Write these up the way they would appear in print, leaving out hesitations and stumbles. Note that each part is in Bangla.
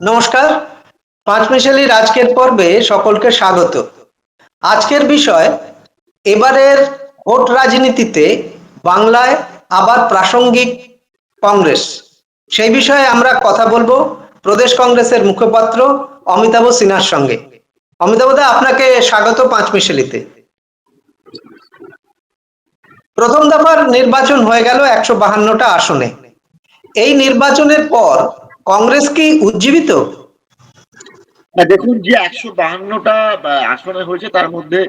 নমস্কার। পাঁচমিশালির আজকের পর্বে সকলকে স্বাগত। আজকের বিষয় এবারের ভোট রাজনীতিতে বাংলায় আবার প্রাসঙ্গিক কংগ্রেস। সেই বিষয়ে আমরা কথা বলবো প্রদেশ কংগ্রেসের মুখপাত্র অমিতাভ সিনহার সঙ্গে। অমিতাভদা, আপনাকে স্বাগত পাঁচমিশালিতে। প্রথম দফার নির্বাচন হয়ে গেল ১৫২টা আসনে। এই নির্বাচনের পর কংগ্রেস কি উজ্জীবিত? দেখুন, যে ১৫২টা আসনে হয়েছে তার মধ্যে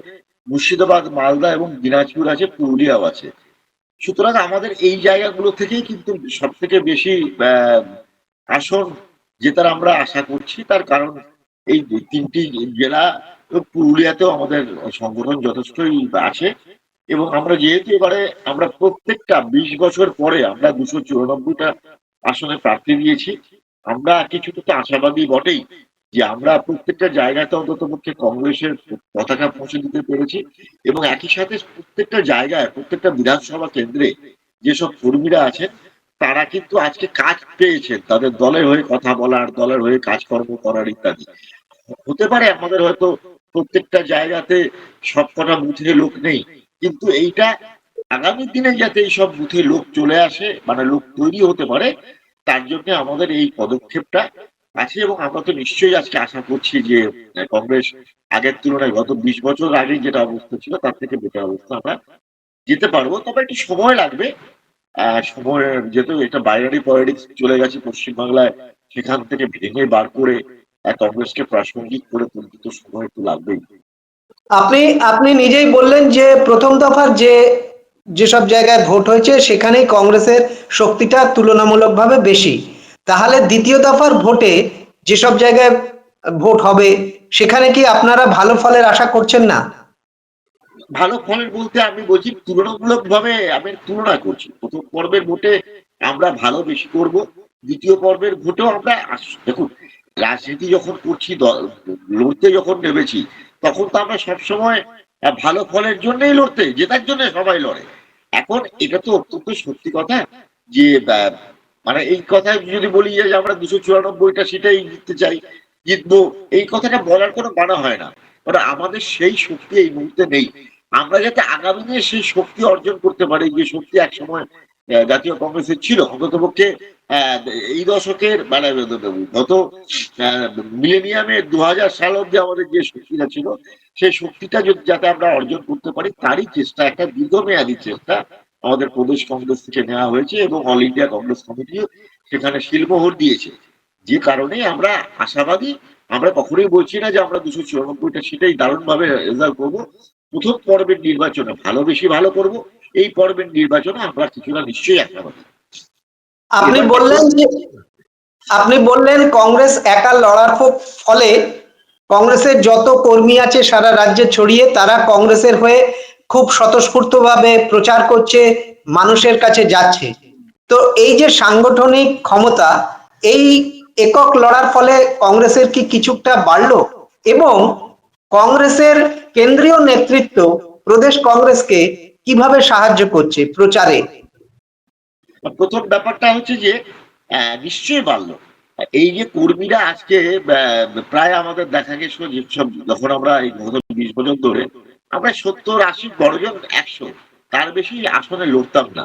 মুর্শিদাবাদ, মালদা এবং দিনাজপুর আছে, পুরুলিয়াও আছে। সুতরাং আমাদের এই জায়গাগুলো থেকেই কিন্তু সব থেকে বেশি আসন জেতার আমরা আশা করছি। তার কারণ এই তিনটি জেলা, পুরুলিয়াতেও আমাদের সংগঠন যথেষ্টই আছে এবং আমরা যেহেতু এবারে আমরা প্রত্যেকটা ২০ বছর পরে আমরা ২৯৪টা আসনে প্রার্থী দিয়েছি, আমরা কিছুটা তো আশাবাদী বটেই যে আমরা প্রত্যেকটা জায়গাতে অন্ততপক্ষে কংগ্রেসের পতাকা পৌঁছে দিতে পেরেছি এবং একই সাথে প্রত্যেকটা জায়গায় প্রত্যেকটা বিধানসভা কেন্দ্রে যেসব কর্মীরা আছেন তারা কিন্তু আজকে কাজ পেয়েছেন, তাদের দলের হয়ে কথা বলার, দলের হয়ে কাজকর্ম করার ইত্যাদি। হতে পারে আমাদের হয়তো প্রত্যেকটা জায়গাতে সবকটা বুথে লোক নেই, কিন্তু এইটা আগামী দিনে যাতে এইসব বুথে লোক চলে আসে, মানে লোক তৈরি হতে পারে, তার জন্য আমাদের এই পদক্ষেপটা আছে এবং আমরা তো নিশ্চয়ই আজকে আশা করছি যে কংগ্রেস আগের তুলনায় গত ২০ বছর আগে যেটা অবস্থা ছিল তার থেকে বেটার অবস্থা আমরা যেতে পারবো। তবে একটু সময় লাগবে। সময়, যেহেতু এটা বাইনারি পলিটিক্স চলে গেছে পশ্চিমবাংলায়, সেখান থেকে ভেঙে বার করে কংগ্রেসকে প্রাসঙ্গিক করে তুলতে তো সময় একটু লাগবেই। আপনি আপনি নিজেই বললেন যে প্রথম দফার যেসব জায়গায় ভোট হয়েছে সেখানেই কংগ্রেসের শক্তিটা তুলনামূলকভাবে বেশি। তাহলে দ্বিতীয় দফার ভোটে যেসব জায়গায় ভোট হবে সেখানে কি আপনারা ভালো ফলের আশা করছেন না? ভালো ফলের বলতে আমি বলছি তুলনামূলকভাবে আমি তুলনা করছি। প্রথম পর্বের ভোটে আমরা ভালো বেশি করব। দ্বিতীয় পর্বের ভোটেও আমরা দেখুন, রাজনীতি যখন করছি, লড়তে যখন নেমেছি, তখন তো আমরা সবসময় ভালো ফলের জন্যই লড়তে, জেতার জন্য সবাই লড়ে। এখন এটা তো অত্যন্ত সত্যি কথা যে মানে এই কথা যদি বলি যে আমরা ২৯৪টা সিটেই জিততে চাই, জিতবো, এই কথাটা বলার কোনো মানে হয় না। কারণ আমাদের সেই শক্তি এই মুহূর্তে নেই। আমরা যাতে আগামী দিনে সেই শক্তি অর্জন করতে পারি, যে শক্তি একসময় জাতীয় কংগ্রেসের ছিল, অন্ততপক্ষে আহ, এই দশকের মানে গত মিলেনিয়ামের ২০০০ সাল অব্দি আমাদের যে শক্তিটা ছিল, সেই শক্তিটা যাতে আমরা অর্জন করতে পারি তারই চেষ্টা, একটা দীর্ঘমেয়াদী চেষ্টা আমাদের প্রদেশ কংগ্রেস থেকে নেওয়া হয়েছে এবং অল ইন্ডিয়া কংগ্রেস কমিটিও সেখানে শিলমোহর দিয়েছে। যে কারণে আমরা আশাবাদী। আমরা কখনোই বলছি না যে আমরা ২৯৪টা সিটেই দারুণভাবে রেজাল্ট করবো। প্রথম পর্বের নির্বাচনে বেশি ভালো করব। এই পর্বের নির্বাচনে আমরা কিছুটা নিশ্চয়ই আশাবাদী। আপনি এবার বললেন যে আপনি বললেন কংগ্রেস একা লড়ার ফলে কংগ্রেসের যত কর্মী আছে সারা রাজ্যে ছড়িয়ে তারা কংগ্রেসের হয়ে খুব স্বতঃস্ফূর্তভাবে প্রচার করছে, মানুষের কাছে যাচ্ছে। তো এই যে সাংগঠনিক ক্ষমতা, এই একক লড়ার ফলে কংগ্রেসের কি কিছুটা বাড়লো? এবং কংগ্রেসের কেন্দ্রীয় নেতৃত্ব প্রদেশ কংগ্রেসকে কিভাবে সাহায্য করছে প্রচারে? প্রথম ব্যাপারটা হচ্ছে যে নিশ্চয়ই বাড়লো। এই যে কর্মীরা আজকে প্রায় আমাদের দেখা গেছিল যে সব, যখন আমরা এই গত ২০ বছর ধরে আমরা ৭০-৮০ বড়জন ১০০ তার বেশি আসনে লড়তাম না।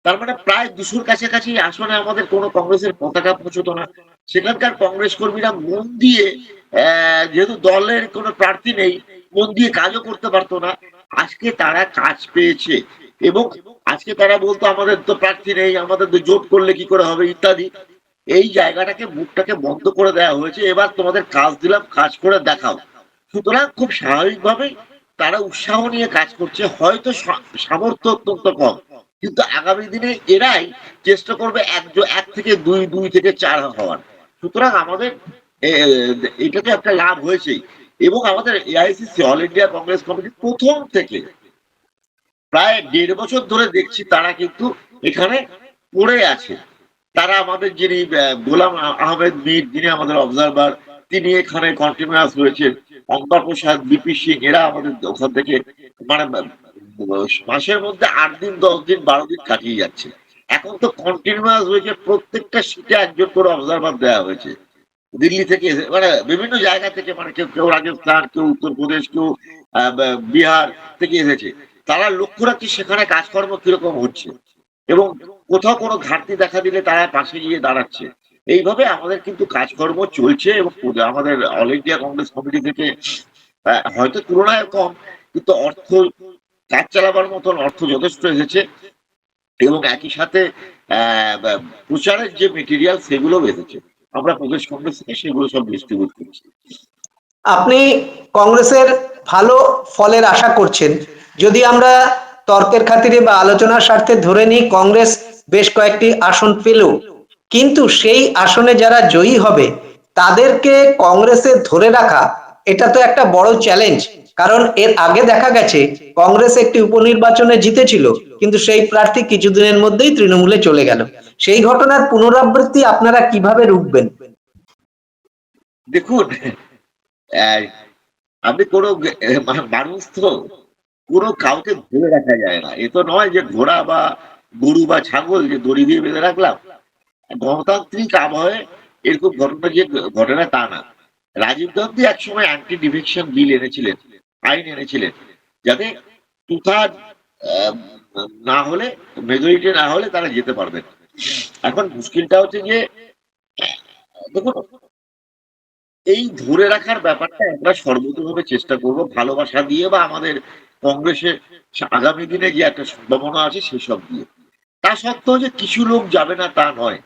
তার মানে প্রায় ২০০-র কাছাকাছি আসনে আমাদের কোনো কংগ্রেসের পতাকা পৌঁছতো না। সেখানকার কংগ্রেস কর্মীরা মন দিয়ে, যেহেতু দলের কোনো প্রার্থী নেই, মন দিয়ে কাজও করতে পারতো না। আজকে তারা কাজ পেয়েছে এবং আজকে তারা বলতো আমাদের তো প্রার্থী নেই, আমাদের তো জোট করলে কি করে হবে ইত্যাদি। এই জায়গাটাকে, মুখটাকে বন্ধ করে দেওয়া হয়েছে। এবার তোমাদের কাজ দিলাম, কাজ করে দেখাও। সুতরাং খুব স্বাভাবিকভাবেই তারা উৎসাহ নিয়ে কাজ করছে। হয়তো সামর্থ্য অত্যন্ত কম, কিন্তু আগামী দিনে এরাই চেষ্টা করবে এক থেকে দুই, দুই থেকে চার হওয়ার। সুতরাং আমাদের এটা তো একটা লাভ হয়েছেই এবং আমাদের AICC, all India Congress committee, প্রথম থেকে প্রায় ১.৫ বছর ধরে দেখছি তারা কিন্তু এখানে পড়ে আছে। তারা আমাদের যিনি গোলাম আহমেদ মীর, যিনি আমাদের অবজারভার, তিনি এখানে কন্টিনিউয়াস রয়েছেন। অম্বা প্রসাদ, বিপি সিং, এরা আমাদের ওখান থেকে মানে মাসের মধ্যে ৮ দিন, ১০ দিন, ১২ দিন কাটিয়ে যাচ্ছে। এখন তো কন্টিনিউয়াস হয়েছে, প্রত্যেকটা সিটে একজন করে অবজারভার দেওয়া হয়েছে। দিল্লি থেকে মানে বিভিন্ন জায়গা থেকে, মানে কেউ কেউ রাজস্থান, কেউ উত্তরপ্রদেশ, কেউ বিহার থেকে এসেছে। তারা লক্ষ্য রাখছে সেখানে কাজকর্ম কিরকম হচ্ছে এবং কোথাও কোনো ঘাটতি দেখা দিলে তারা পাশে গিয়ে দাঁড়াচ্ছে। এইভাবে আমাদের কিন্তু কাজকর্ম চলছে এবং আমাদের অল ইন্ডিয়া কংগ্রেস কমিটি থেকে হয়তো তুলনায় কম, কিন্তু কাজ চালাবার মতন অর্থ যথেষ্ট এসেছে এবং একই সাথে প্রচারের যে মেটেরিয়াল সেগুলো এসেছে। আমরা প্রদেশ কংগ্রেস থেকে সেগুলো সব ডিস্ট্রিবিউট করছি। আপনি কংগ্রেসের ভালো ফলের আশা করছেন। যদি আমরা তর্কের খাতিরে বা আলোচনার স্বার্থে ধরে নিই কংগ্রেস বেশ কয়েকটি আসন পেল, কিন্তু সেই আসনে যারা জয়ী হবে তাদেরকে কংগ্রেসে ধরে রাখা এটা তো একটা বড় চ্যালেঞ্জ। কারণ এর আগে দেখা গেছে কংগ্রেস একটি উপনির্বাচনে জিতেছিল, কিন্তু সেই প্রার্থী কিছুদিনের মধ্যেই তৃণমূলে চলে গেল। সেই ঘটনার পুনরাবৃত্তি আপনারা কিভাবে রুখবেন? দেখুন, আহ, আপনি কোনো মানুষ তো কোনো কাউকে ধরে রাখা যায় না। এ তো নয় যে ঘোড়া বা গরু বা ছাগল যে দড়ি দিয়ে বেঁধে রাখলাম। গণতান্ত্রিক আবহে এরকম ঘটনা যে ঘটে না তা না। রাজীব গান্ধী একসময় অ্যান্টি ডিফেকশন বিল এনেছিলেন, আইন এনেছিলেন, যাতে টু থার্ড না হলে, মেজরিটি না হলে তারা যেতে পারবে না। এখন মুশকিলটা হচ্ছে যে দেখুন, এই ধরে রাখার ব্যাপারটা আমরা সর্বতভাবে চেষ্টা করব ভালোবাসা দিয়ে বা আমাদের কংগ্রেসের আগামী দিনে যে একটা সম্ভাবনা আছে সেসব দিয়ে। তা সত্ত্বেও যে কিছু লোক যাবে না তা নয়,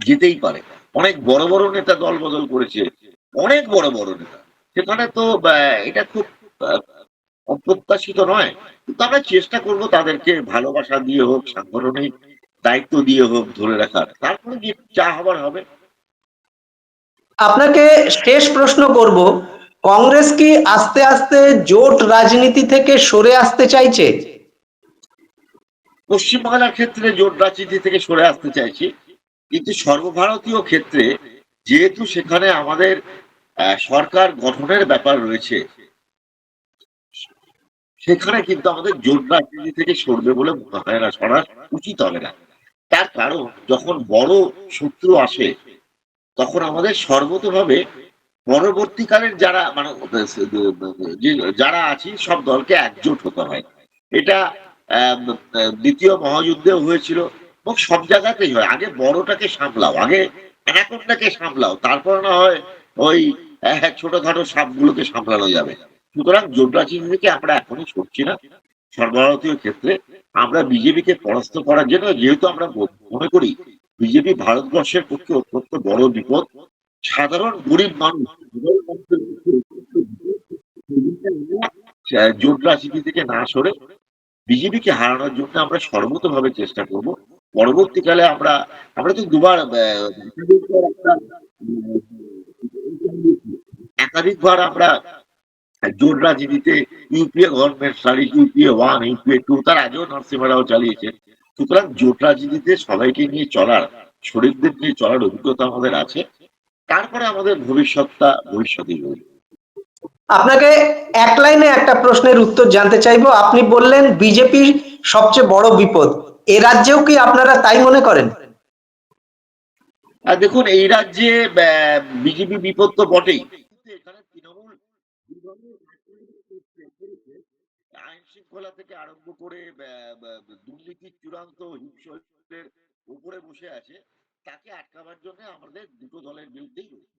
যেতেই পারে। অনেক বড় বড় নেতা দল বদল করেছে, অনেক বড় বড় নেতা। সেখানে তো এটা খুব আহ, অপ্রত্যাশিত নয়, কিন্তু আমরা চেষ্টা করব তাদেরকে ভালোবাসা দিয়ে হোক, সাংগঠনিক দায়িত্ব দিয়ে হোক ধরে রাখার। তারপরে যে যা হবার হবে। আপনাকে শেষ প্রশ্ন করব, কংগ্রেস কি আস্তে আস্তে জোট রাজনীতি থেকে সরে আসতে চাইছে? পশ্চিমবাংলার ক্ষেত্রে জোট রাজনীতি থেকে সরে আসতে চাইছি, কিন্তু সর্বভারতীয় ক্ষেত্রে যেহেতু সেখানে আমাদের সরকার গঠনের ব্যাপার রয়েছে, সেখানে কিন্তু আমাদের জোট রাজনীতি থেকে সরবে বলে মনে হয় না, সরা উচিত হবে না। তার কারণ যখন বড় শত্রু আসে তখন আমাদের সর্বতভাবে পরবর্তীকালের যারা মানে যারা আছি সব দলকে একজোট হতে হয়। এটা দ্বিতীয় মহাযুদ্ধেও হয়েছিল এবং সব জায়গাতেই হয়। আগে বড়টাকে সামলাও, আগে অ্যানাকোন্ডাকে সামলাও, তারপর না হয় ওই ছোটখাটো সাপগুলোকে সামলানো যাবে। সুতরাং জোট রাজনীতিকে আমরা এখনই সরছি না। সর্বভারতীয় ক্ষেত্রে আমরা বিজেপিকে পরাস্ত করার জন্য, যেহেতু আমরা মনে করি বিজেপি ভারতবর্ষের পক্ষে অত্যন্ত বড় বিপদ, সাধারণ গরিব মানুষ জোট রাজনীতি থেকে না সরে বিজেপিকে হারানোর জন্য আমরা সর্বতভাবে চেষ্টা করব। পরবর্তীকালে আমরা আমরা তো দুবার একাধিকবার আমরা জোট রাজনীতিতে ইউপিএ গভর্নমেন্ট সারি, ইউপিএ 1, ইউপিএ 2, তার আগেও নরসিংহ রাও চালিয়েছেন। সুতরাং জোট রাজনীতিতে সবাইকে নিয়ে চলার, শরীরদের নিয়ে চলার অভিজ্ঞতা আমাদের আছে। তারপরে আমাদের ভবিষ্যতেই রইল। আপনাকে এক লাইনে একটা প্রশ্নের উত্তর জানতে চাইবো। আপনি বললেন বিজেপি সবচেয়ে বড় বিপদ, এ রাজ্যেও কি আপনারা তাই মনে করেন? আর দেখুন, এই রাজ্যে বিজেপি বিপদ তো বটেই, কিন্তু এখানে তৃণমূল আইন শৃঙ্খলা থেকে আরম্ভ করে দুর্নীতির চূড়ান্ত হিংসের উপরে বসে আছে। তাকে আটকাবার জন্য আমাদের দুটো দলের বিরুদ্ধেই রয়েছে।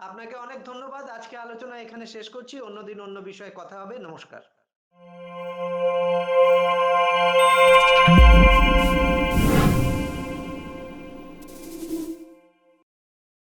আপনাকে অনেক ধন্যবাদ। আজকে আলোচনা এখানে শেষ করছি, অন্যদিন অন্য বিষয়ে কথা হবে। নমস্কার।